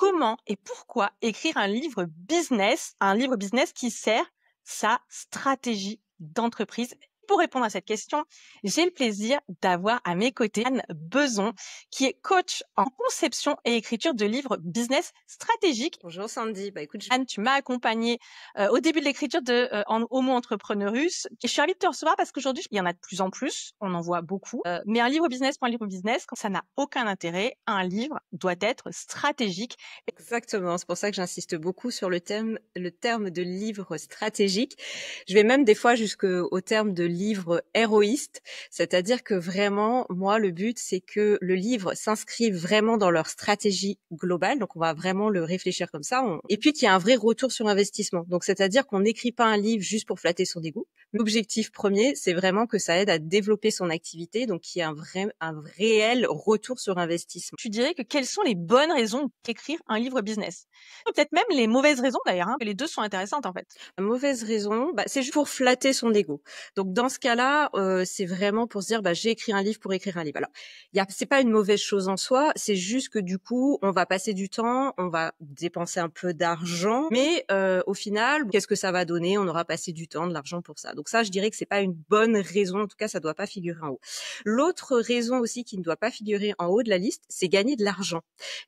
Comment et pourquoi écrire un livre business qui sert sa stratégie d'entreprise? Pour répondre à cette question, j'ai le plaisir d'avoir à mes côtés Anne Beson, qui est coach en conception et écriture de livres business stratégiques. Bonjour Sandy, écoute, Anne, tu m'as accompagnée au début de l'écriture de Homo Entrepreneurus. Et je suis ravie de te recevoir parce qu'aujourd'hui, il y en a de plus en plus, on en voit beaucoup. Mais un livre business pour un livre business, ça n'a aucun intérêt. Un livre doit être stratégique. exactement. C'est pour ça que j'insiste beaucoup sur le terme de livre stratégique. Je vais même des fois jusqu'au terme de livre héroïste, c'est-à-dire que vraiment, moi, le but, c'est que le livre s'inscrive vraiment dans leur stratégie globale. Donc, on va vraiment le réfléchir comme ça. Et puis, qu'il y a un vrai retour sur investissement. Donc, c'est-à-dire qu'on n'écrit pas un livre juste pour flatter son ego. L'objectif premier, c'est vraiment que ça aide à développer son activité, donc qu'il y ait un réel retour sur investissement. Tu dirais que quelles sont les bonnes raisons d'écrire un livre business? Peut-être même les mauvaises raisons d'ailleurs, hein, que les deux sont intéressantes en fait. La mauvaise raison, c'est juste pour flatter son ego. Donc dans ce cas-là, c'est vraiment pour se dire, j'ai écrit un livre pour écrire un livre. Alors, c'est pas une mauvaise chose en soi, c'est juste que du coup, on va passer du temps, on va dépenser un peu d'argent, mais au final, qu'est-ce que ça va donner? On aura passé du temps, de l'argent pour ça. Donc ça, je dirais que c'est pas une bonne raison. En tout cas, ça doit pas figurer en haut. L'autre raison aussi qui ne doit pas figurer en haut de la liste, c'est gagner de l'argent.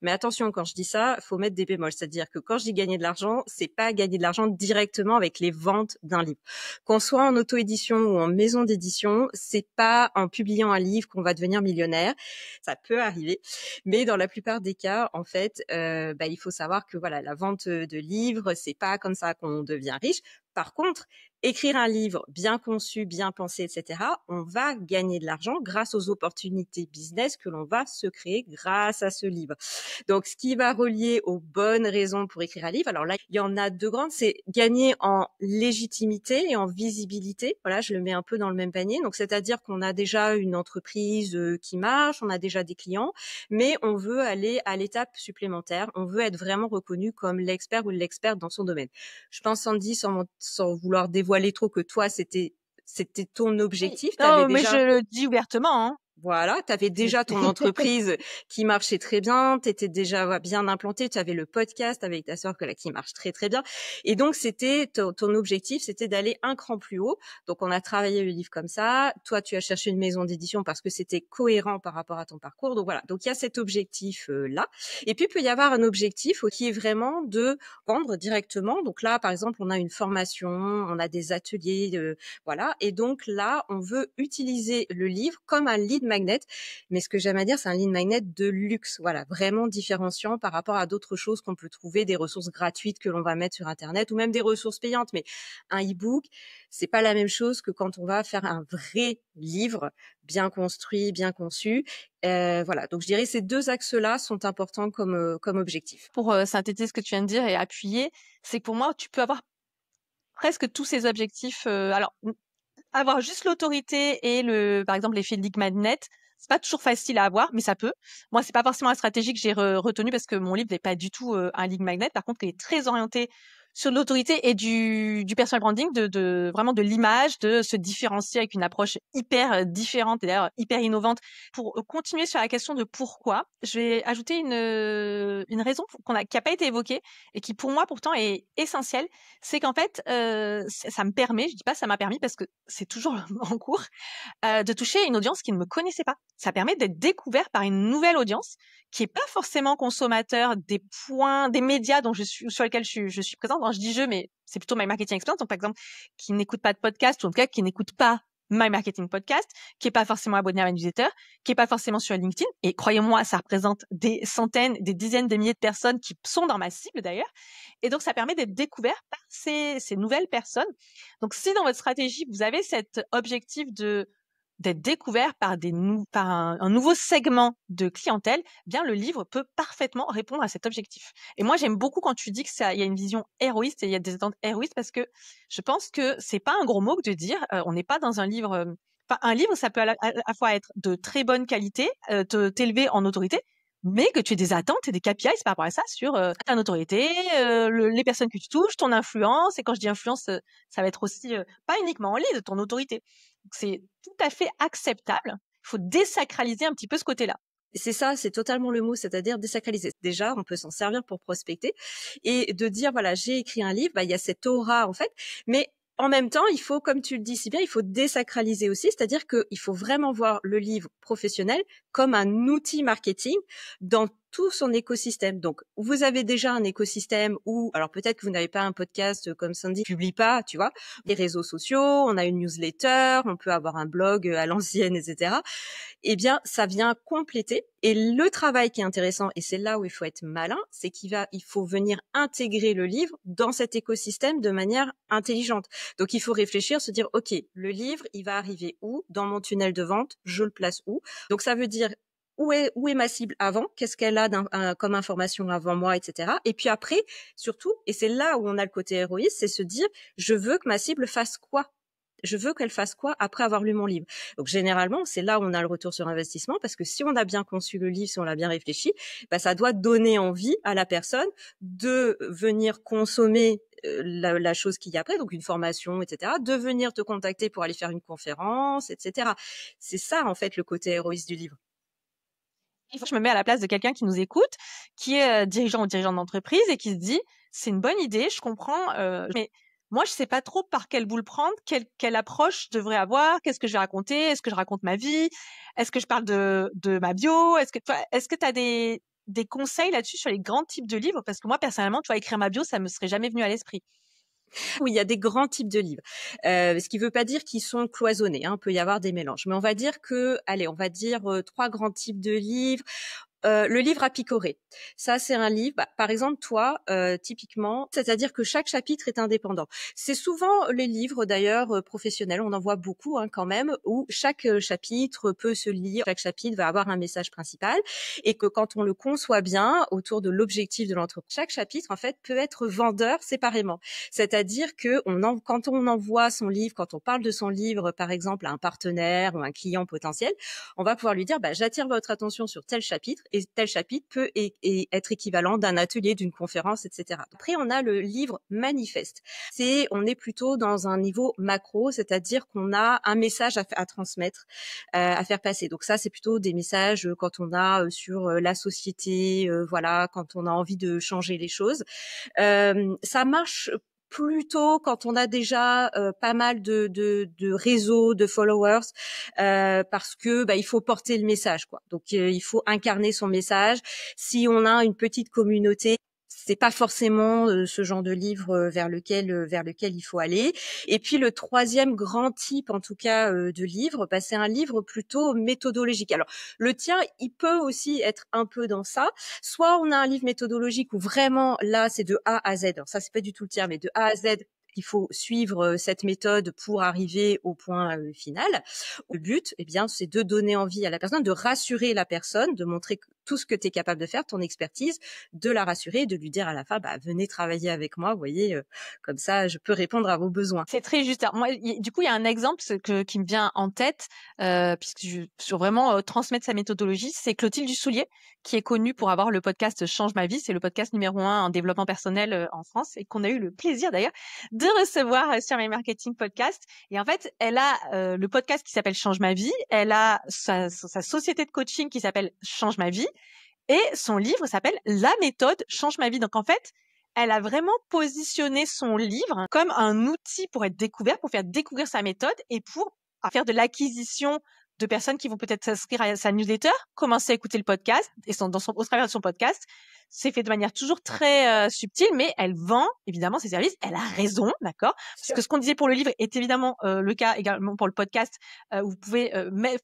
Mais attention, quand je dis ça, faut mettre des bémols. C'est-à-dire que quand je dis gagner de l'argent, c'est pas gagner de l'argent directement avec les ventes d'un livre. Qu'on soit en auto-édition ou en maison d'édition, c'est pas en publiant un livre qu'on va devenir millionnaire. Ça peut arriver, mais dans la plupart des cas, en fait, il faut savoir que voilà, la vente de livres, c'est pas comme ça qu'on devient riche. Par contre, écrire un livre bien conçu, bien pensé, etc., on va gagner de l'argent grâce aux opportunités business que l'on va se créer grâce à ce livre. Donc, ce qui va relier aux bonnes raisons pour écrire un livre, alors là, il y en a deux grandes, c'est gagner en légitimité et en visibilité. Voilà, je le mets un peu dans le même panier. Donc, c'est-à-dire qu'on a déjà une entreprise qui marche, on a déjà des clients, mais on veut aller à l'étape supplémentaire. On veut être vraiment reconnu comme l'expert ou l'experte dans son domaine. Je pense, Sandy, sans vouloir dévoiler trop, que toi, c'était ton objectif. T'avais Non, mais je déjà le dis ouvertement, hein. voilà, tu avais déjà ton entreprise qui marchait très bien, tu étais déjà bien implanté, tu avais le podcast avec ta sœur qui marche très très bien. Et donc c'était ton objectif, c'était d'aller un cran plus haut. Donc on a travaillé le livre comme ça. Toi, tu as cherché une maison d'édition parce que c'était cohérent par rapport à ton parcours. Donc voilà. Donc il y a cet objectif là. Et puis il peut y avoir un objectif qui est vraiment de vendre directement. Donc là, par exemple, on a une formation, on a des ateliers, voilà. Et donc là, on veut utiliser le livre comme un lead magnet. Mais ce que j'aime à dire, c'est un lead magnet de luxe. Voilà, vraiment différenciant par rapport à d'autres choses qu'on peut trouver, des ressources gratuites que l'on va mettre sur Internet ou même des ressources payantes. Mais un e-book, c'est pas la même chose que quand on va faire un vrai livre bien construit, bien conçu. Voilà. Donc, je dirais ces deux axes-là sont importants comme objectif. Pour synthétiser ce que tu viens de dire et appuyer, c'est que pour moi, tu peux avoir presque tous ces objectifs. Alors, avoir juste l'autorité et par exemple, l'effet de lead magnet, c'est pas toujours facile à avoir, mais ça peut. Moi, c'est pas forcément la stratégie que j'ai retenue parce que mon livre n'est pas du tout un lead magnet. Par contre, il est très orienté sur l'autorité et du personal branding, vraiment de l'image, de se différencier avec une approche hyper différente et d'ailleurs hyper innovante. Pour continuer sur la question de pourquoi, je vais ajouter une raison qui a pas été évoquée et qui pour moi pourtant est essentielle. C'est qu'en fait, ça me permet, je dis pas ça m'a permis parce que c'est toujours en cours, de toucher une audience qui ne me connaissait pas. Ça permet d'être découvert par une nouvelle audience qui est pas forcément consommateur des médias sur lesquels je suis présente. Quand je dis je, mais c'est plutôt My Marketing Experience. Donc, par exemple, qui n'écoute pas de podcast ou en tout cas qui n'écoute pas My Marketing Podcast, qui est pas forcément abonné à ma newsletter, qui est pas forcément sur LinkedIn. Et croyez-moi, ça représente des centaines, des dizaines de milliers de personnes qui sont dans ma cible d'ailleurs. Et donc, ça permet d'être découvert par ces nouvelles personnes. Donc, si dans votre stratégie, vous avez cet objectif d'être découvert par un nouveau segment de clientèle, bien le livre peut parfaitement répondre à cet objectif. Et moi, j'aime beaucoup quand tu dis que il y a une vision héroïste et il y a des attentes héroïstes parce que je pense que c'est pas un gros mot que de dire on n'est pas dans un livre. Enfin, un livre, ça peut à la fois être de très bonne qualité, t'élever en autorité, mais que tu aies des attentes et des KPIs par rapport à ça sur ta notoriété, les personnes que tu touches, ton influence. Et quand je dis influence, ça va être aussi pas uniquement en lead, ton autorité. Donc c'est tout à fait acceptable. Il faut désacraliser un petit peu ce côté-là. C'est ça, c'est totalement le mot, c'est-à-dire désacraliser. Déjà, on peut s'en servir pour prospecter et de dire voilà, j'ai écrit un livre, bah, il y a cette aura en fait, mais en même temps, il faut, comme tu le dis si bien, il faut désacraliser aussi, c'est-à-dire qu'il faut vraiment voir le livre professionnel comme un outil marketing dans tout son écosystème. Donc, vous avez déjà un écosystème où, alors peut-être que vous n'avez pas un podcast comme Sandy, publie pas, tu vois, les réseaux sociaux, on a une newsletter, on peut avoir un blog à l'ancienne, etc. Eh bien, ça vient compléter. Et le travail qui est intéressant, et c'est là où il faut être malin, c'est il faut venir intégrer le livre dans cet écosystème de manière intelligente. Donc, il faut réfléchir, se dire, OK, le livre, il va arriver où? Dans mon tunnel de vente, je le place où? Donc, ça veut dire, où est ma cible avant? Qu'est-ce qu'elle a comme information avant moi, etc. Et puis après, surtout, et c'est là où on a le côté héroïste, c'est se dire, je veux que ma cible fasse quoi? Je veux qu'elle fasse quoi après avoir lu mon livre? Donc généralement, c'est là où on a le retour sur investissement parce que si on a bien conçu le livre, si on l'a bien réfléchi, bah, ça doit donner envie à la personne de venir consommer la chose qu'il y a après, donc une formation, etc., de venir te contacter pour aller faire une conférence, etc. C'est ça, en fait, le côté héroïste du livre. Je me mets à la place de quelqu'un qui nous écoute, qui est dirigeant ou dirigeante d'entreprise et qui se dit, c'est une bonne idée, je comprends, mais moi, je sais pas trop par quel bout le prendre, quelle approche je devrais avoir, qu'est-ce que je vais raconter, est-ce que je raconte ma vie, est-ce que je parle de ma bio, est-ce que tu as des conseils là-dessus sur les grands types de livres? Parce que moi, personnellement, tu vois, écrire ma bio, ça me serait jamais venu à l'esprit. Oui, il y a des grands types de livres. Ce qui ne veut pas dire qu'ils sont cloisonnés, hein, il peut y avoir des mélanges. Mais on va dire que, allez, on va dire 3 grands types de livres. Le livre à picorer. Ça, c'est un livre, bah, par exemple, toi, typiquement, c'est-à-dire que chaque chapitre est indépendant. C'est souvent les livres, d'ailleurs, professionnels, on en voit beaucoup hein, quand même, où chaque chapitre peut se lire, chaque chapitre va avoir un message principal, et que quand on le conçoit bien, autour de l'objectif de l'entreprise, chaque chapitre, en fait, peut être vendeur séparément. C'est-à-dire que quand on envoie son livre, quand on parle de son livre, par exemple, à un partenaire ou un client potentiel, on va pouvoir lui dire, bah, j'attire votre attention sur tel chapitre, et tel chapitre peut être équivalent d'un atelier, d'une conférence, etc. Après, on a le livre manifeste. On est plutôt dans un niveau macro, c'est-à-dire qu'on a un message à transmettre, à faire passer. Donc ça, c'est plutôt des messages quand on a sur la société, voilà, quand on a envie de changer les choses. Ça marche plutôt quand on a déjà pas mal de réseaux, de followers, parce que bah, il faut porter le message, quoi. Donc il faut incarner son message. Si on a une petite communauté, c'est pas forcément ce genre de livre vers lequel il faut aller. Et puis le troisième grand type, en tout cas, de livre, bah, c'est un livre plutôt méthodologique. Alors le tien, il peut aussi être un peu dans ça. Soit on a un livre méthodologique où vraiment là c'est de A à Z. Alors ça c'est pas du tout le tien, mais de A à Z. Il faut suivre cette méthode pour arriver au point final. Le but, eh bien, c'est de donner envie à la personne, de rassurer la personne, de montrer tout ce que tu es capable de faire, ton expertise, de la rassurer et de lui dire à la fin, bah, venez travailler avec moi, vous voyez, comme ça, je peux répondre à vos besoins. C'est très juste. Alors, moi, du coup, il y a un exemple qui me vient en tête, puisque sur vraiment transmettre sa méthodologie, c'est Clotilde Dussoulier, qui est connue pour avoir le podcast Change ma vie. C'est le podcast numéro 1 en développement personnel en France et qu'on a eu le plaisir d'ailleurs de recevoir sur mes marketing podcasts. Et en fait, elle a le podcast qui s'appelle Change ma vie. Elle a sa société de coaching qui s'appelle Change ma vie. Et son livre s'appelle La méthode change ma vie. Donc en fait, elle a vraiment positionné son livre comme un outil pour être découvert, pour faire découvrir sa méthode et pour faire de l'acquisition de personnes qui vont peut-être s'inscrire à sa newsletter, commencer à écouter le podcast et au travers de son podcast. C'est fait de manière toujours très subtile, mais elle vend évidemment ses services. Elle a raison, d'accord? Parce que ce qu'on disait pour le livre est évidemment le cas également pour le podcast, où vous pouvez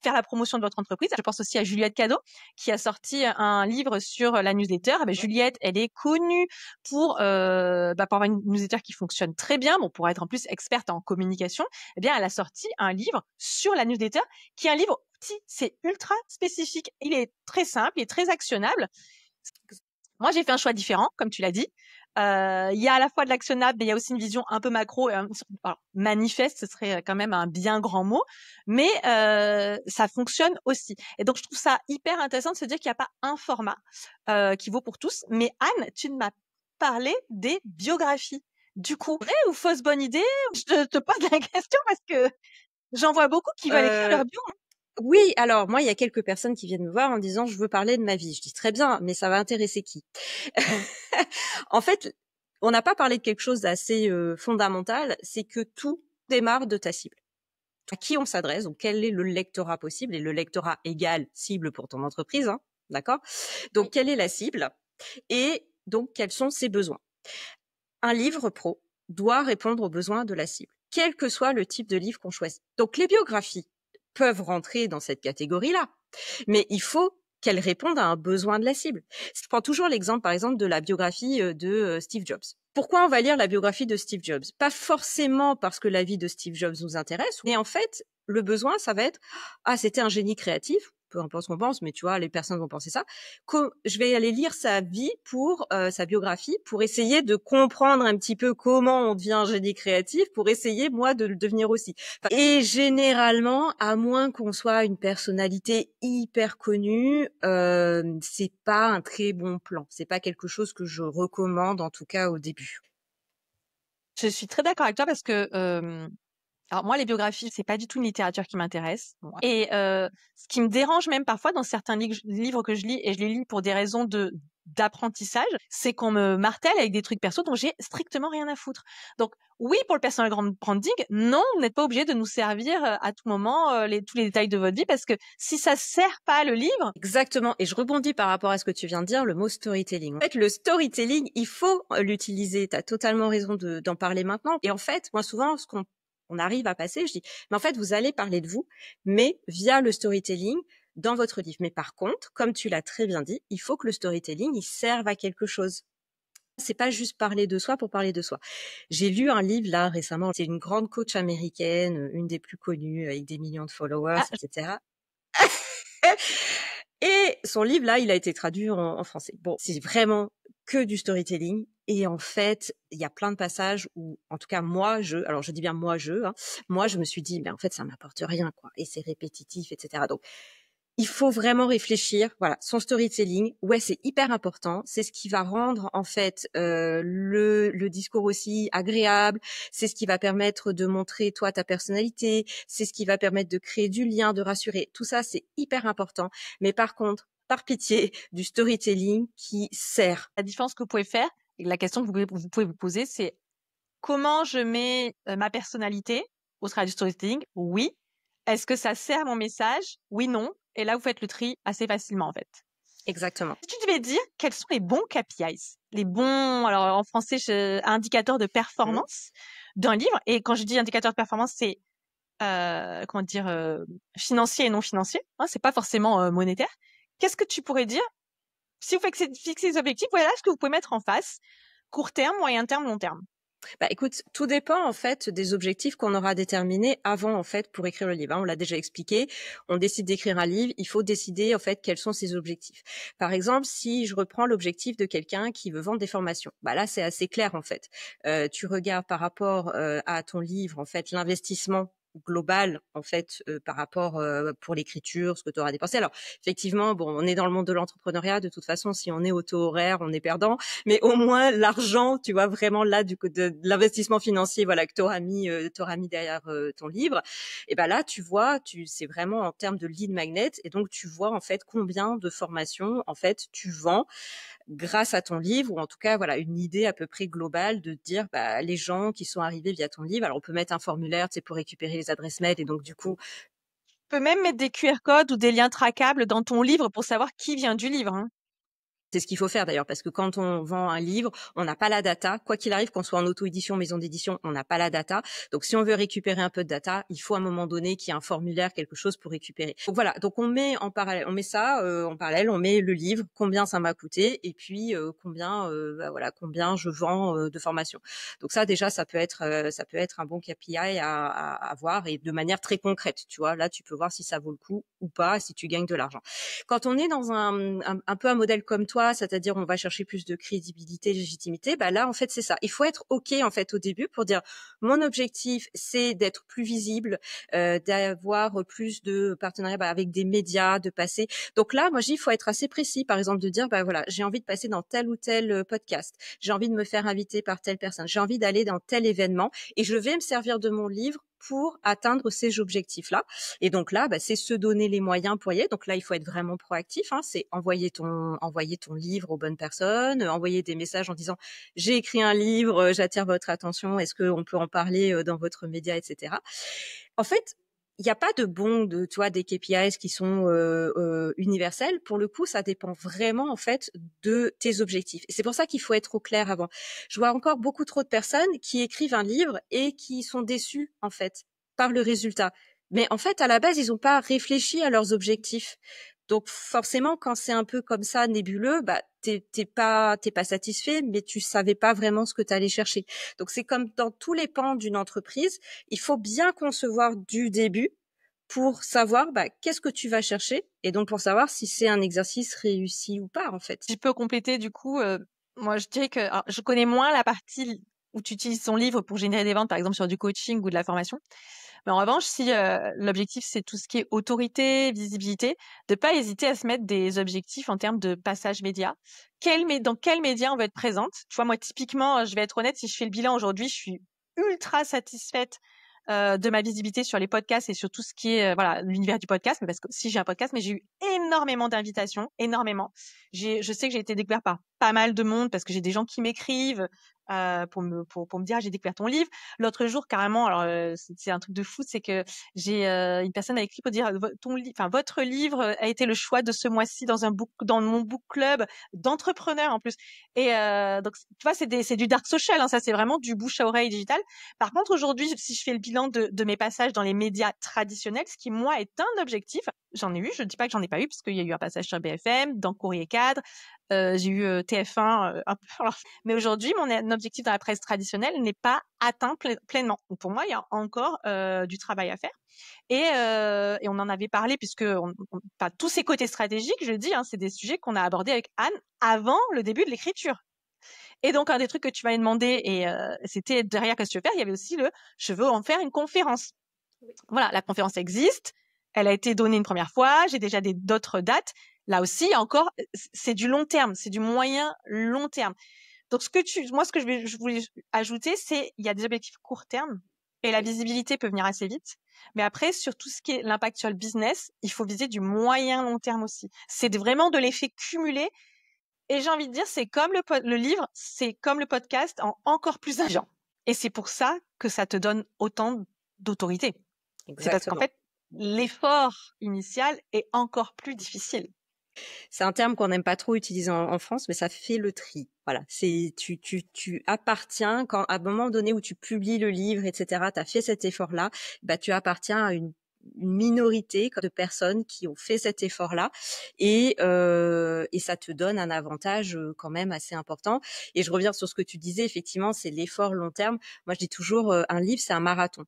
faire la promotion de votre entreprise. Je pense aussi à Juliette Cadeau, qui a sorti un livre sur la newsletter. Ah ben, Juliette, elle est connue pour avoir une newsletter qui fonctionne très bien. Bon, pour être en plus experte en communication, eh bien, elle a sorti un livre sur la newsletter, qui est un livre outil. C'est ultra spécifique. Il est très simple, il est très actionnable. Moi, j'ai fait un choix différent, comme tu l'as dit. Il y a à la fois de l'actionnable, mais il y a aussi une vision un peu macro. Alors, manifeste, ce serait quand même un bien grand mot, mais ça fonctionne aussi. Et donc, je trouve ça hyper intéressant de se dire qu'il n'y a pas un format qui vaut pour tous. Mais Anne, tu m'as parlé des biographies. Du coup, vraie ou fausse bonne idée? Je te pose la question parce que j'en vois beaucoup qui veulent écrire leur bio. Oui, alors moi, il y a quelques personnes qui viennent me voir en disant: «Je veux parler de ma vie». Je dis: «Très bien, mais ça va intéresser qui?» En fait, on n'a pas parlé de quelque chose d'assez, fondamental, c'est que tout démarre de ta cible. À qui on s'adresse, donc quel est le lectorat possible et le lectorat égale cible pour ton entreprise, hein, d'accord? Donc Oui. quelle est la cible et donc quels sont ses besoins? Un livre pro doit répondre aux besoins de la cible, quel que soit le type de livre qu'on choisit. Donc les biographies peuvent rentrer dans cette catégorie-là, mais il faut qu'elles répondent à un besoin de la cible. Je prends toujours l'exemple, par exemple, de la biographie de Steve Jobs. Pourquoi on va lire la biographie de Steve Jobs? Pas forcément parce que la vie de Steve Jobs nous intéresse, mais en fait, le besoin, ça va être ah, c'était un génie créatif, peu importe ce qu'on pense, mais tu vois, les personnes vont penser ça. Je vais aller lire sa vie pour sa biographie pour essayer de comprendre un petit peu comment on devient un génie créatif, pour essayer moi de le devenir aussi. Et généralement, à moins qu'on soit une personnalité hyper connue, c'est pas un très bon plan. C'est pas quelque chose que je recommande, en tout cas au début. Je suis très d'accord avec toi parce que, alors moi, les biographies, c'est pas du tout une littérature qui m'intéresse. Bon. Et ce qui me dérange même parfois dans certains livres que je lis, et je les lis pour des raisons d'apprentissage, c'est qu'on me martèle avec des trucs perso dont j'ai strictement rien à foutre. Donc oui, pour le personal branding, non, vous n'êtes pas obligé de nous servir à tout moment tous les détails de votre vie, parce que si ça sert pas le livre. Exactement. Et je rebondis par rapport à ce que tu viens de dire, le mot storytelling. En fait, le storytelling, il faut l'utiliser. Tu as totalement raison d'en parler maintenant. Et en fait, moi, souvent, ce qu'on on arrive à passer, je dis, mais en fait, vous allez parler de vous, mais via le storytelling dans votre livre. Mais par contre, comme tu l'as très bien dit, il faut que le storytelling, il serve à quelque chose. C'est pas juste parler de soi pour parler de soi. J'ai lu un livre là récemment, c'est une grande coach américaine, une des plus connues avec des millions de followers, Ah, etc. Et son livre là, il a été traduit en français. Bon, c'est vraiment que du storytelling. Et en fait, il y a plein de passages où, en tout cas alors je dis bien moi je me suis dit, mais en fait ça m'apporte rien quoi, et c'est répétitif, etc. Donc il faut vraiment réfléchir, voilà, son storytelling, ouais, c'est hyper important. C'est ce qui va rendre en fait le discours aussi agréable. C'est ce qui va permettre de montrer toi ta personnalité. C'est ce qui va permettre de créer du lien, de rassurer. Tout ça, c'est hyper important. Mais par contre, par pitié, du storytelling qui sert. la différence que vous pouvez faire, et la question que vous pouvez vous poser, c'est comment je mets ma personnalité au travers du storytelling? Oui. Est-ce que ça sert mon message? Oui, non. Et là, vous faites le tri assez facilement, en fait. Exactement. Si tu devais dire quels sont les bons KPIs, les bons, alors en français, indicateurs de Mhm. performance d'un livre. Et quand je dis indicateur de performance, c'est comment dire financier et non financier. Hein, c'est pas forcément monétaire. Qu'est-ce que tu pourrais dire si vous fixez des objectifs? Voilà ce que vous pouvez mettre en face: court terme, moyen terme, long terme. Bah, écoute, tout dépend en fait des objectifs qu'on aura déterminés avant en fait pour écrire le livre, hein. On l'a déjà expliqué. On décide d'écrire un livre, il faut décider en fait quels sont ses objectifs. Par exemple, si je reprends l'objectif de quelqu'un qui veut vendre des formations, bah là c'est assez clair en fait. Tu regardes par rapport à ton livre en fait l'investissement global en fait par rapport pour l'écriture, ce que tu auras dépensé. Alors effectivement, bon, on est dans le monde de l'entrepreneuriat, de toute façon, si on est auto-horaire, on est perdant, mais au moins l'argent, tu vois, vraiment là du coup de l'investissement financier, voilà, que t'auras mis derrière ton livre, et ben là tu vois, c'est vraiment en termes de lead magnet, et donc tu vois en fait combien de formations en fait tu vends grâce à ton livre, ou en tout cas voilà une idée à peu près globale de dire bah les gens qui sont arrivés via ton livre. Alors on peut mettre un formulaire, tu sais, pour récupérer les adresses mail, et donc du coup Tu peux même mettre des QR codes ou des liens traquables dans ton livre pour savoir qui vient du livre, hein. c'est ce qu'il faut faire d'ailleurs, parce que quand on vend un livre, on n'a pas la data. Quoi qu'il arrive, qu'on soit en auto-édition, maison d'édition, on n'a pas la data. Donc, si on veut récupérer un peu de data, il faut à un moment donné qu'il y ait un formulaire, quelque chose pour récupérer. Donc voilà. Donc on met en parallèle, on met ça en parallèle, on met le livre, combien ça m'a coûté, et puis combien je vends de formation. Donc ça déjà, ça peut être un bon KPI à avoir, et de manière très concrète. Tu vois, là, tu peux voir si ça vaut le coup ou pas, si tu gagnes de l'argent. Quand on est dans un peu un modèle comme toi, c'est-à-dire on va chercher plus de crédibilité, de légitimité, bah là en fait c'est ça. Il faut être OK en fait au début pour dire mon objectif c'est d'être plus visible, d'avoir plus de partenariats avec des médias, de passer. Donc là moi je dis il faut être assez précis, par exemple de dire bah voilà, j'ai envie de passer dans tel ou tel podcast, j'ai envie de me faire inviter par telle personne, j'ai envie d'aller dans tel événement, et je vais me servir de mon livre pour atteindre ces objectifs-là. Et donc là, c'est se donner les moyens pour y aller. Donc là, il faut être vraiment proactif. C'est envoyer ton livre aux bonnes personnes, envoyer des messages en disant j'ai écrit un livre, j'attire votre attention, est-ce qu'on peut en parler dans votre média, etc. En fait, il n'y a pas des KPIs qui sont universels. Pour le coup, ça dépend vraiment en fait de tes objectifs. Et c'est pour ça qu'il faut être au clair avant. Je vois encore beaucoup trop de personnes qui écrivent un livre et qui sont déçues en fait par le résultat. Mais en fait, à la base, ils n'ont pas réfléchi à leurs objectifs. Donc forcément, quand c'est un peu comme ça nébuleux, t'es pas satisfait, mais tu savais pas vraiment ce que tu allais chercher. Donc c'est comme dans tous les pans d'une entreprise, il faut bien concevoir du début pour savoir qu'est-ce que tu vas chercher et donc pour savoir si c'est un exercice réussi ou pas en fait. Si je peux compléter du coup, moi je dirais que alors, je connais moins la partie où tu utilises ton livre pour générer des ventes, par exemple sur du coaching ou de la formation. Mais en revanche, si l'objectif c'est tout ce qui est autorité, visibilité, de pas hésiter à se mettre des objectifs en termes de passage média. Dans quel média on veut être présente? Tu vois, moi typiquement, je vais être honnête, si je fais le bilan aujourd'hui, je suis ultra satisfaite de ma visibilité sur les podcasts et sur tout ce qui est voilà l'univers du podcast. Mais parce que si j'ai un podcast, mais j'ai eu énormément d'invitations, énormément. Je sais que j'ai été découverte par pas mal de monde parce que j'ai des gens qui m'écrivent pour me dire j'ai découvert ton livre. L'autre jour carrément, alors c'est un truc de fou, c'est que j'ai une personne a écrit pour dire votre livre a été le choix de ce mois-ci dans mon book club d'entrepreneurs en plus. Et donc tu vois c'est du dark social, hein, ça c'est vraiment du bouche à oreille digital. Par contre aujourd'hui si je fais le bilan de mes passages dans les médias traditionnels, ce qui moi est un objectif, j'en ai eu, je dis pas que j'en ai pas eu parce qu'il y a eu un passage sur BFM, dans Courrier Cadre. J'ai eu TF1 un peu. Mais aujourd'hui, mon objectif dans la presse traditionnelle n'est pas atteint pleinement. Donc pour moi, il y a encore du travail à faire. Et on en avait parlé puisque tous ces côtés stratégiques, je dis, c'est des sujets qu'on a abordés avec Anne avant le début de l'écriture. Et donc un des trucs que tu m'avais demandé, et c'était derrière qu'est-ce que tu veux faire, il y avait aussi je veux en faire une conférence. Voilà, la conférence existe, elle a été donnée une première fois, j'ai déjà d'autres dates. Là aussi, encore, c'est du long terme, c'est du moyen long terme. Donc, ce que je voulais ajouter, c'est il y a des objectifs court terme et la visibilité peut venir assez vite. Mais après, sur tout ce qui est l'impact sur le business, il faut viser du moyen long terme aussi. C'est vraiment de l'effet cumulé. Et j'ai envie de dire, c'est comme le livre, c'est comme le podcast en encore plus intelligent. Et c'est pour ça que ça te donne autant d'autorité. C'est parce qu'en fait, l'effort initial est encore plus difficile. C'est un terme qu'on n'aime pas trop utiliser en France, mais ça fait le tri. Voilà, c'est tu appartiens quand à un moment donné où tu publies le livre, etc. Tu as fait cet effort-là, tu appartiens à une minorité de personnes qui ont fait cet effort-là et ça te donne un avantage quand même assez important. Et je reviens sur ce que tu disais, effectivement, c'est l'effort long terme. Moi, je dis toujours, un livre, c'est un marathon.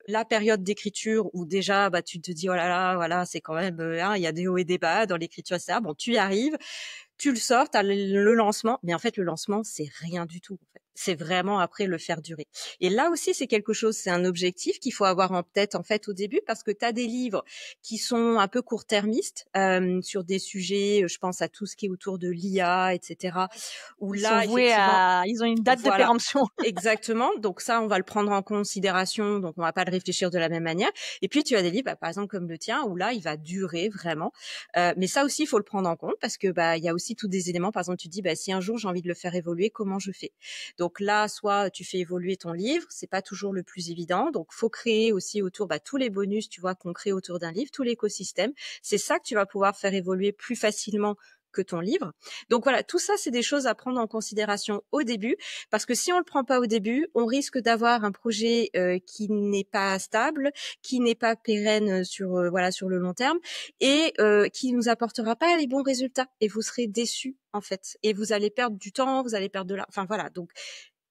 La période d'écriture où déjà tu te dis oh là là voilà c'est quand même il y a des hauts et des bas dans l'écriture etc. Bon tu y arrives, tu le sors, t'as le lancement, mais en fait le lancement c'est rien du tout. En fait. C'est vraiment après le faire durer. Et là aussi c'est quelque chose, c'est un objectif qu'il faut avoir en tête en fait au début parce que t'as des livres qui sont un peu court-termistes sur des sujets, je pense à tout ce qui est autour de l'IA etc. Où ils là sont voués ils ont une date de péremption. Exactement. Donc ça on va le prendre en considération, donc on va pas le réfléchir de la même manière. Et puis tu as des livres par exemple comme le tien où là il va durer vraiment. Mais ça aussi il faut le prendre en compte parce que il y a aussi tous des éléments. Par exemple, tu dis, si un jour j'ai envie de le faire évoluer, comment je fais? Donc là, soit tu fais évoluer ton livre, c'est pas toujours le plus évident. Donc, faut créer aussi autour, tous les bonus, tu vois, qu'on crée autour d'un livre, tout l'écosystème. C'est ça que tu vas pouvoir faire évoluer plus facilement que ton livre. Donc voilà, tout ça, c'est des choses à prendre en considération au début, parce que si on le prend pas au début, on risque d'avoir un projet qui n'est pas stable, qui n'est pas pérenne sur le long terme, et qui nous apportera pas les bons résultats. Et vous serez déçus en fait, et vous allez perdre du temps, vous allez perdre de l'argent. Enfin voilà, donc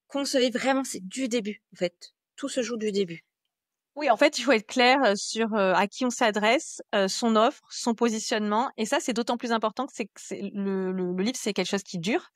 concevez vraiment, c'est du début en fait. Tout se joue du début. Oui, en fait, il faut être clair sur à qui on s'adresse, son offre, son positionnement. Et ça, c'est d'autant plus important que le livre, c'est quelque chose qui dure.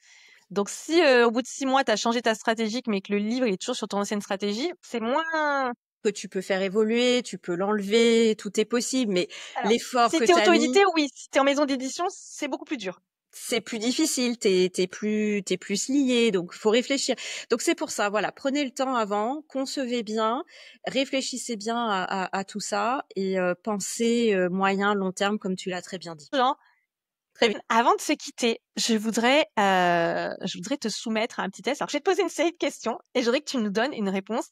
Donc, si au bout de 6 mois, tu as changé ta stratégie, mais que le livre est toujours sur ton ancienne stratégie, c'est moins... Que tu peux faire évoluer, tu peux l'enlever, tout est possible. Mais Alors, l'effort si que tu es tu as mis... auto-édité, oui. Si tu es en maison d'édition, c'est beaucoup plus dur. c'est plus difficile, t'es plus lié, donc faut réfléchir. Donc c'est pour ça, voilà, prenez le temps avant, concevez bien, réfléchissez bien à tout ça et pensez moyen, long terme, comme tu l'as très bien dit. Jean, Très bien. avant de se quitter, je voudrais te soumettre à un petit test. Alors, je vais te poser une série de questions et je voudrais que tu nous donnes une réponse.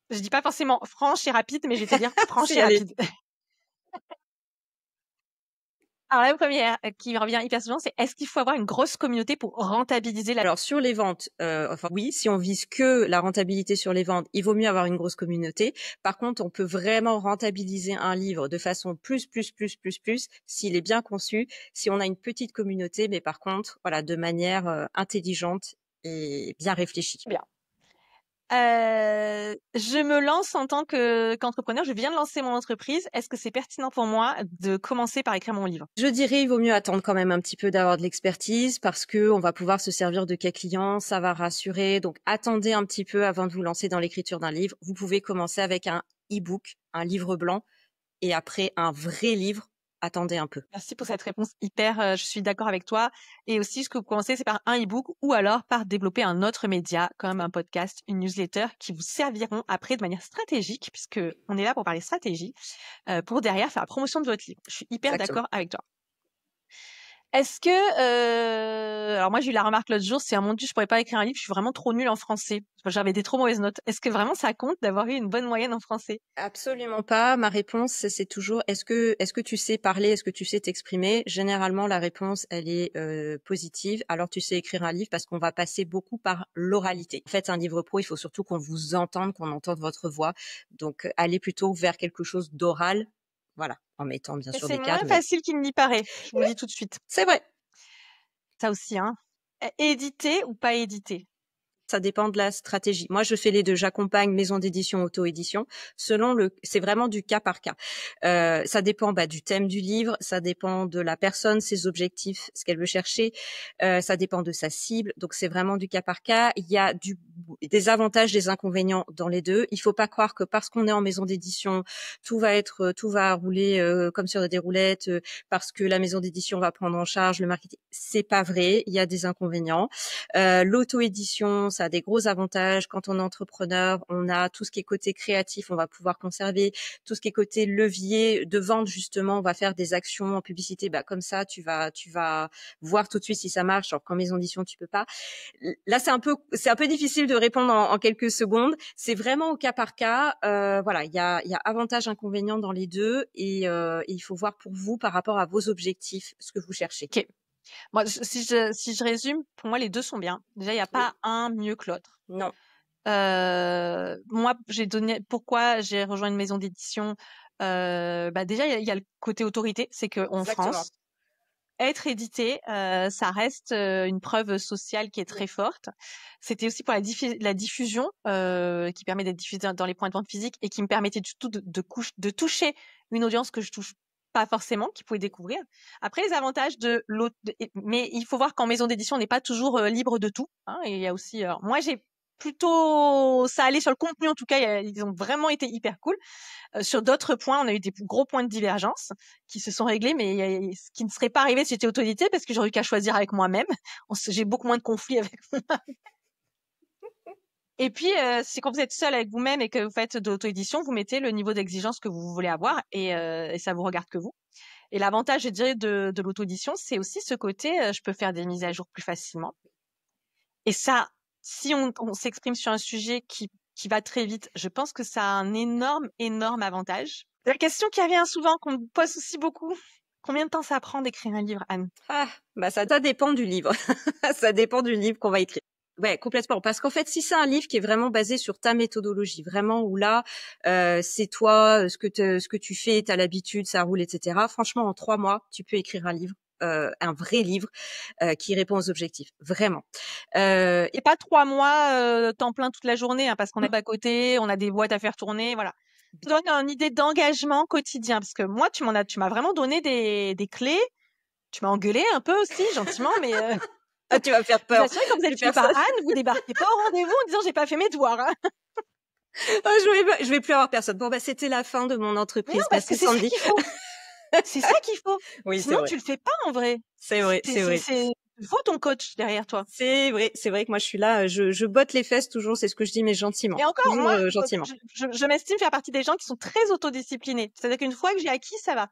Je dis pas forcément franche et rapide, mais je vais te dire franche et Allez. rapide. Alors, la première qui revient hyper souvent, c'est est-ce qu'il faut avoir une grosse communauté pour rentabiliser la... Alors sur les ventes, enfin oui, si on vise que la rentabilité sur les ventes, il vaut mieux avoir une grosse communauté. Par contre, on peut vraiment rentabiliser un livre de façon plus s'il est bien conçu, si on a une petite communauté, mais par contre, voilà, de manière intelligente et bien réfléchie. Bien. Je me lance en tant qu'entrepreneur. Je viens de lancer mon entreprise. Est-ce que c'est pertinent pour moi de commencer par écrire mon livre? Je dirais, il vaut mieux attendre quand même un petit peu d'avoir de l'expertise parce que on va pouvoir se servir de cas clients, ça va rassurer. Donc, attendez un petit peu avant de vous lancer dans l'écriture d'un livre. Vous pouvez commencer avec un e-book, un livre blanc, et après un vrai livre. Attendez un peu. Merci pour cette réponse hyper, je suis d'accord avec toi. Et aussi, ce que vous commencez, c'est par un e-book ou alors par développer un autre média, comme un podcast, une newsletter, qui vous serviront après de manière stratégique, puisque on est là pour parler stratégie, pour derrière faire la promotion de votre livre. Je suis hyper Exactement. d'accord avec toi. Est-ce que, alors moi j'ai eu la remarque l'autre jour, c'est mon Dieu, je pourrais pas écrire un livre, je suis vraiment trop nulle en français. J'avais des trop mauvaises notes. Est-ce que vraiment ça compte d'avoir eu une bonne moyenne en français? Absolument pas. Ma réponse, c'est toujours est-ce que tu sais parler, est-ce que tu sais t'exprimer? Généralement, la réponse, elle est positive. Alors, tu sais écrire un livre parce qu'on va passer beaucoup par l'oralité. En fait, un livre pro, il faut surtout qu'on vous entende, qu'on entende votre voix. Donc, allez plutôt vers quelque chose d'oral. Voilà, en mettant bien sûr C'est des moins cadres. facile qu'il n'y paraît, je vous le dis tout de suite. C'est vrai. Ça aussi, hein. Éditer ou pas éditer? Ça dépend de la stratégie. Moi, je fais les deux. J'accompagne maison d'édition, auto-édition. C'est vraiment du cas par cas. Ça dépend du thème du livre, ça dépend de la personne, ses objectifs, ce qu'elle veut chercher. Ça dépend de sa cible. Donc, c'est vraiment du cas par cas. Il y a des avantages, des inconvénients dans les deux. Il faut pas croire que parce qu'on est en maison d'édition, tout va rouler comme sur des roulettes, parce que la maison d'édition va prendre en charge le marketing. C'est pas vrai. Il y a des inconvénients. L'auto-édition, ça a des gros avantages. Quand on est entrepreneur, on a tout ce qui est côté créatif, on va pouvoir conserver. Tout ce qui est côté levier de vente, justement, on va faire des actions en publicité. Comme ça, tu vas voir tout de suite si ça marche. Alors qu'en maison d'édition, tu peux pas. Là, c'est un peu difficile de répondre en quelques secondes. C'est vraiment au cas par cas. Voilà, il y a avantages, inconvénients dans les deux, et il faut voir pour vous par rapport à vos objectifs ce que vous cherchez. Ok. Moi, si je résume, pour moi, les deux sont bien. Déjà, il n'y a pas un mieux que l'autre. Non. Moi, pourquoi j'ai rejoint une maison d'édition. Déjà, il y a le côté autorité, c'est qu'en France, être édité, ça reste une preuve sociale qui est très forte. C'était aussi pour la diffusion, qui permet d'être diffusée dans les points de vente physiques et qui me permettait du tout de toucher une audience que je touche pas forcément, qui pouvait découvrir. Après, les avantages mais il faut voir qu'en maison d'édition, on n'est pas toujours libre de tout, hein. Et il y a aussi, moi, j'ai plutôt, ça allait sur le contenu en tout cas, ils ont vraiment été hyper cool. Sur d'autres points, on a eu des gros points de divergence qui se sont réglés, mais ce qui ne serait pas arrivé si j'étais auto-édité, parce que j'aurais eu qu'à choisir avec moi-même. J'ai beaucoup moins de conflits avec moi. Et puis, c'est quand vous êtes seul avec vous-même et que vous faites de l'auto-édition, vous mettez le niveau d'exigence que vous voulez avoir, et ça vous regarde que vous. Et l'avantage, je dirais, de l'auto-édition, c'est aussi ce côté, je peux faire des mises à jour plus facilement. Et ça, si on s'exprime sur un sujet qui va très vite, je pense que ça a un énorme avantage. La question qui revient souvent, qu'on me pose aussi beaucoup, combien de temps ça prend d'écrire un livre, Anne? Ça dépend du livre. Ça dépend du livre qu'on va écrire. Ouais, complètement. Parce qu'en fait, si c'est un livre qui est vraiment basé sur ta méthodologie, vraiment où là, c'est toi, ce que tu fais, t'as l'habitude, ça roule, etc. Franchement, en 3 mois, tu peux écrire un livre. Un vrai livre qui répond aux objectifs, vraiment. Et pas 3 mois temps plein toute la journée, hein, parce qu'on est à côté, on a des boîtes à faire tourner, voilà. Je donne une idée d'engagement quotidien, parce que moi, tu m'as vraiment donné des clés. Tu m'as engueulé un peu aussi, gentiment, mais tu vas faire peur. Vous assurez, quand vous êtes tué par Anne, vous débarquez pas au rendez-vous en disant j'ai pas fait mes devoirs. Hein. Je vais plus avoir personne. Bon, c'était la fin de mon entreprise. Non, parce que c'est ça qu'il faut. C'est ça qu'il faut. Oui, sinon, tu le fais pas en vrai. C'est vrai. C'est Il faut ton coach derrière toi. C'est vrai que moi je suis là, je botte les fesses toujours, c'est ce que je dis, mais gentiment. Et encore, Toujours moi, gentiment. je m'estime faire partie des gens qui sont très autodisciplinés. C'est-à-dire qu'une fois que j'ai acquis, ça va.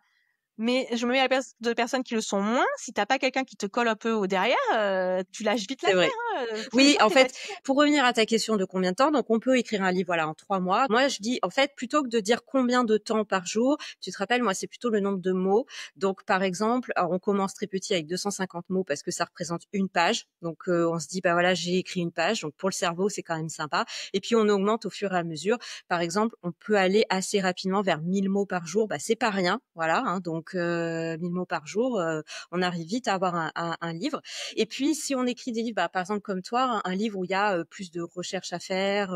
Mais je me mets à la place de personnes qui le sont moins. Si t'as pas quelqu'un qui te colle un peu au derrière, tu lâches vite C'est l'affaire. vrai. Tous les Oui, soirs, en t'es fait, fatigué. pour revenir à ta question de combien de temps, donc on peut écrire un livre, voilà, en 3 mois. Moi, je dis, en fait, plutôt que de dire combien de temps par jour, tu te rappelles, moi, c'est plutôt le nombre de mots. Donc, par exemple, alors, on commence très petit avec 250 mots parce que ça représente une page. Donc, on se dit, bah voilà, j'ai écrit une page. Donc, pour le cerveau, c'est quand même sympa. Et puis, on augmente au fur et à mesure. Par exemple, on peut aller assez rapidement vers 1000 mots par jour. Bah, c'est pas rien, voilà. Hein, donc, 1000 mots par jour, on arrive vite à avoir un livre. Et puis, si on écrit des livres, bah, par exemple comme toi, un livre où il y a plus de recherche à faire,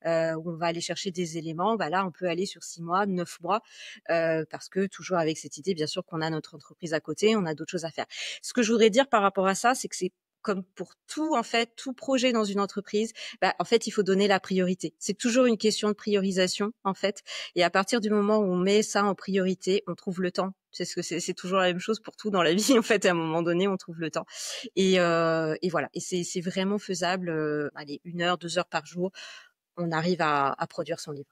où on va aller chercher des éléments, bah là, on peut aller sur 6 mois, 9 mois, parce que toujours avec cette idée, bien sûr, qu'on a notre entreprise à côté, on a d'autres choses à faire. Ce que je voudrais dire par rapport à ça, c'est que c'est comme pour tout, en fait, tout projet dans une entreprise, bah, en fait, il faut donner la priorité. C'est toujours une question de priorisation, en fait. Et à partir du moment où on met ça en priorité, on trouve le temps. C'est ce que c'est toujours la même chose pour tout dans la vie, en fait. À un moment donné, on trouve le temps. Et voilà. Et c'est vraiment faisable. Allez, 1 heure, 2 heures par jour, on arrive à produire son livre.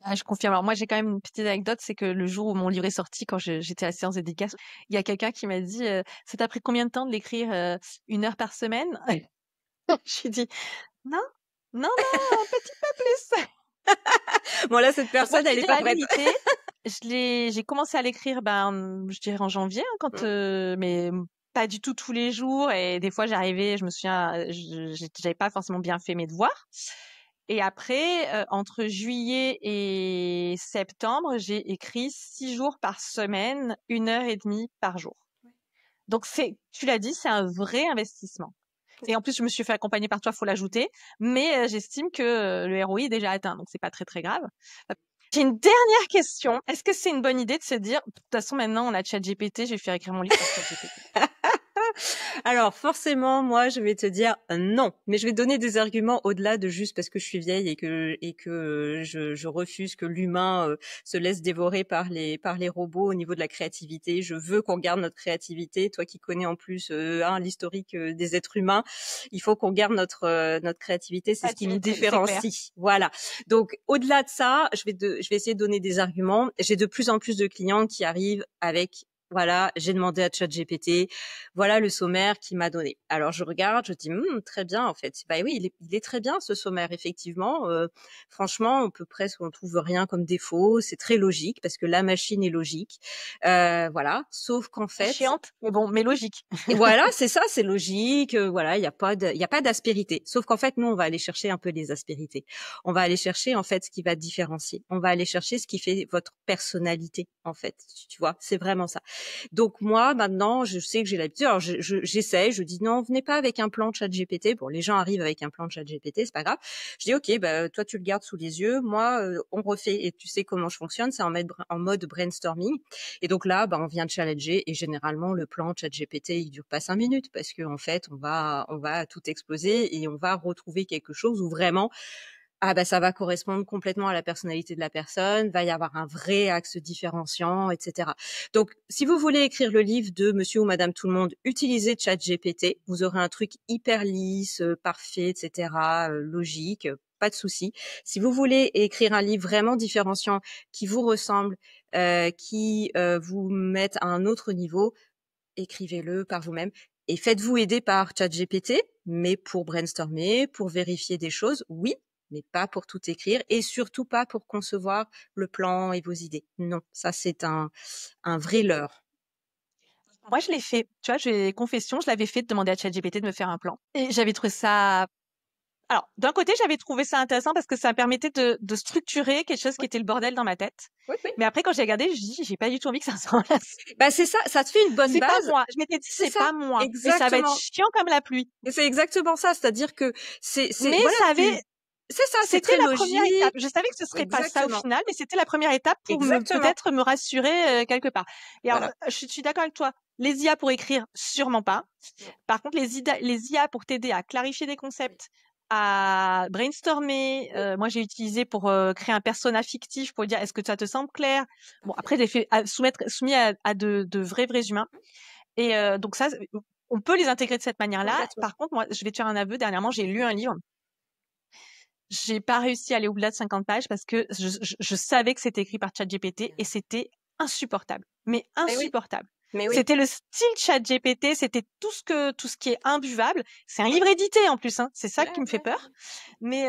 Ah, je confirme. Alors moi, j'ai quand même une petite anecdote, c'est que le jour où mon livre est sorti, quand j'étais à la séance dédicace, il y a quelqu'un qui m'a dit, ça t'a pris combien de temps de l'écrire 1 heure par semaine? Je lui dit, non, non, non, un petit peu plus. Bon là, cette Donc moi, personne, je elle vais est dire pas la prête. vérité. J'ai commencé à l'écrire, je dirais en janvier, hein, mais pas du tout tous les jours. Et des fois, j'arrivais, je me souviens, j'avais pas forcément bien fait mes devoirs. Et après, entre juillet et septembre, j'ai écrit 6 jours par semaine, 1 heure et demie par jour. Donc tu l'as dit, c'est un vrai investissement. Et en plus, je me suis fait accompagner par toi, faut l'ajouter. Mais j'estime que le ROI est déjà atteint, donc c'est pas très très grave. J'ai une dernière question. Est-ce que c'est une bonne idée de se dire, de toute façon, maintenant, on a ChatGPT, je vais faire écrire mon livre par ChatGPT? Alors forcément, moi, je vais te dire non, mais je vais donner des arguments au-delà de juste parce que je suis vieille et que je refuse que l'humain se laisse dévorer par les robots au niveau de la créativité. Je veux qu'on garde notre créativité. Toi qui connais en plus l'historique des êtres humains, il faut qu'on garde notre créativité. C'est ce qui nous Créativité, c'est clair. différencie. Voilà. Donc au-delà de ça, je vais essayer de donner des arguments. J'ai de plus en plus de clients qui arrivent avec voilà, j'ai demandé à ChatGPT, voilà le sommaire qu'il m'a donné. Alors je regarde, je dis très bien en fait. Bah oui, il est très bien ce sommaire effectivement. Franchement, on trouve rien comme défaut. C'est très logique parce que la machine est logique. Voilà, sauf qu'en fait, Chiante, mais bon, mais logique. et voilà, c'est ça, c'est logique. Voilà, il y a pas d'aspérité. Sauf qu'en fait, nous, on va aller chercher un peu les aspérités. On va aller chercher en fait ce qui va différencier. On va aller chercher ce qui fait votre personnalité en fait. Tu vois, c'est vraiment ça. Donc moi, maintenant, je sais que j'ai l'habitude. Alors j'essaie, je dis non, venez pas avec un plan de ChatGPT. Bon, les gens arrivent avec un plan de ChatGPT, c'est pas grave. Je dis ok, bah toi tu le gardes sous les yeux. Moi, on refait. Et tu sais comment je fonctionne, c'est en mode brainstorming. Et donc là, bah, on vient de challenger et généralement le plan ChatGPT il dure pas 5 minutes parce que en fait on va tout exploser et on va retrouver quelque chose où vraiment ah bah ça va correspondre complètement à la personnalité de la personne, va y avoir un vrai axe différenciant, etc. Donc si vous voulez écrire le livre de Monsieur ou Madame Tout le Monde, utilisez ChatGPT, vous aurez un truc hyper lisse, parfait, etc. Logique. Pas de souci. Si vous voulez écrire un livre vraiment différenciant, qui vous ressemble, qui vous mette à un autre niveau, écrivez-le par vous-même et faites-vous aider par ChatGPT, mais pour brainstormer, pour vérifier des choses, oui, mais pas pour tout écrire et surtout pas pour concevoir le plan et vos idées. Non, ça c'est un vrai leurre. Moi, je l'ai fait. Tu vois, j'ai confession, je l'avais fait de demander à ChatGPT de me faire un plan. Et j'avais trouvé ça. Alors, d'un côté, j'avais trouvé ça intéressant parce que ça me permettait de structurer quelque chose qui Oui, était le bordel dans ma tête. oui, oui. Mais après, quand j'ai regardé, je dis, j'ai pas du tout envie que ça ressemble à ça. Bah c'est ça, ça te fait une bonne C'est pas base. moi. Je m'étais dit, C'est c'est ça, pas moi. Et ça va être exactement. chiant comme la pluie. Et c'est exactement ça, c'est-à-dire que Mais voilà, ça avait, c'est ça, c'est c'était très la première étape. logique. Je savais que ce serait pas ça au Exactement, final, mais c'était la première étape pour exactement. peut-être me rassurer quelque part. Et alors, Voilà. je suis d'accord avec toi. Les IA pour écrire, sûrement pas. Par contre, les IA pour t'aider à clarifier des concepts, à brainstormer. Moi, j'ai utilisé pour créer un persona fictif pour dire est-ce que ça te semble clair. Bon, après, j'ai fait soumis à de vrais humains. Et donc ça, on peut les intégrer de cette manière-là. Complètement. Par contre, moi, je vais te faire un aveu. Dernièrement, j'ai lu un livre. J'ai pas réussi à aller au-delà de 50 pages parce que je savais que c'était écrit par ChatGPT et c'était insupportable. Mais Mais oui, insupportable. mais oui, C'était le style ChatGPT, c'était tout ce qui est imbuvable. C'est un livre édité en plus, hein. C'est ça qui me fait peur. Mais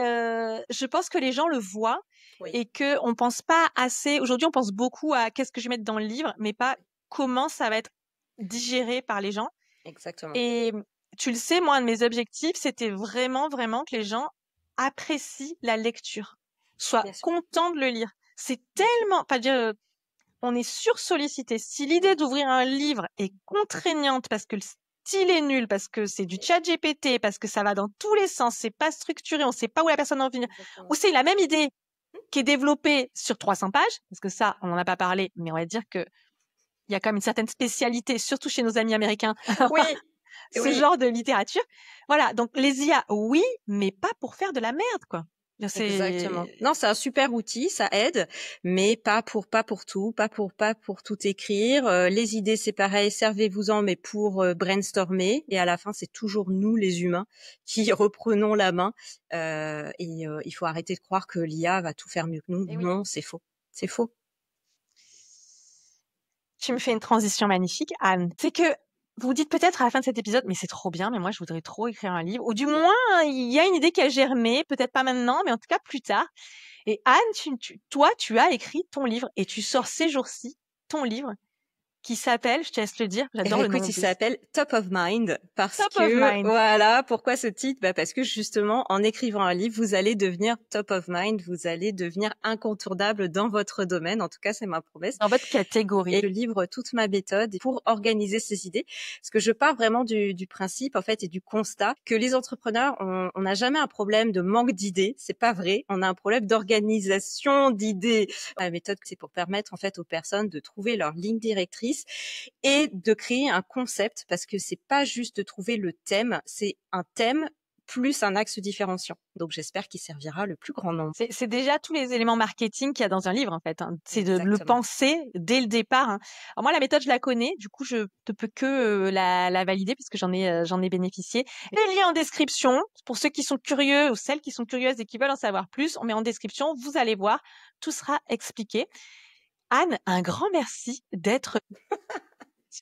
je pense que les gens le voient oui, et que on pense pas assez. Aujourd'hui, on pense beaucoup à qu'est-ce que je vais mettre dans le livre, mais pas comment ça va être digéré par les gens. exactement. Et tu le sais, moi, un de mes objectifs, c'était vraiment, vraiment que les gens apprécient la lecture, soient Bien sûr. contents de le lire. C'est Bien sûr. tellement, pas dire, on est sursollicité. Si l'idée d'ouvrir un livre est contraignante parce que le style est nul, parce que c'est du chat GPT, parce que ça va dans tous les sens, c'est pas structuré, on sait pas où la personne en venir, Exactement. ou c'est la même idée qui est développée sur 300 pages, parce que ça, on n'en a pas parlé, mais on va dire que il y a quand même une certaine spécialité, surtout chez nos amis américains, Oui, ce oui, genre de littérature. Voilà, donc les IA, oui, mais pas pour faire de la merde, quoi. exactement. C'est Non, c'est un super outil, ça aide, mais pas pour tout, pas pour tout écrire. Les idées, c'est pareil, servez-vous-en, mais pour brainstormer. Et à la fin, c'est toujours nous, les humains, qui reprenons la main. Il faut arrêter de croire que l'IA va tout faire mieux que nous. Eh oui. Non, c'est faux. C'est faux. Tu me fais une transition magnifique, Anne. C'est que vous vous dites peut-être à la fin de cet épisode, mais c'est trop bien, mais moi je voudrais trop écrire un livre. Ou du moins, il y a une idée qui a germé, peut-être pas maintenant, mais en tout cas plus tard. Et Anne, toi, tu as écrit ton livre et tu sors ces jours-ci ton livre qui s'appelle, je te laisse le dire, Eh j'adore ben, le nom écoute, en il plus, s'appelle Top of Mind parce Top of que Mind. voilà, pourquoi ce titre? Bah parce que justement, en écrivant un livre, vous allez devenir top of mind, vous allez devenir incontournable dans votre domaine. En tout cas, c'est ma promesse. Dans votre Et catégorie. je livre toute ma méthode pour organiser ces idées. Parce que je pars vraiment du principe, en fait, et du constat que les entrepreneurs, on n'a jamais un problème de manque d'idées. C'est pas vrai. On a un problème d'organisation d'idées. La méthode, c'est pour permettre, en fait, aux personnes de trouver leur ligne directrice et de créer un concept parce que c'est pas juste de trouver le thème, c'est un thème plus un axe différenciant. Donc j'espère qu'il servira le plus grand nombre. C'est déjà tous les éléments marketing qu'il y a dans un livre, en fait, hein. C'est de le Exactement. penser dès le départ, hein. Alors moi, la méthode, je la connais. Du coup, je ne peux que la valider puisque j'en ai bénéficié. Les liens en description. Pour ceux qui sont curieux ou celles qui sont curieuses et qui veulent en savoir plus, on met en description. Vous allez voir. Tout sera expliqué. Anne, un grand merci d'être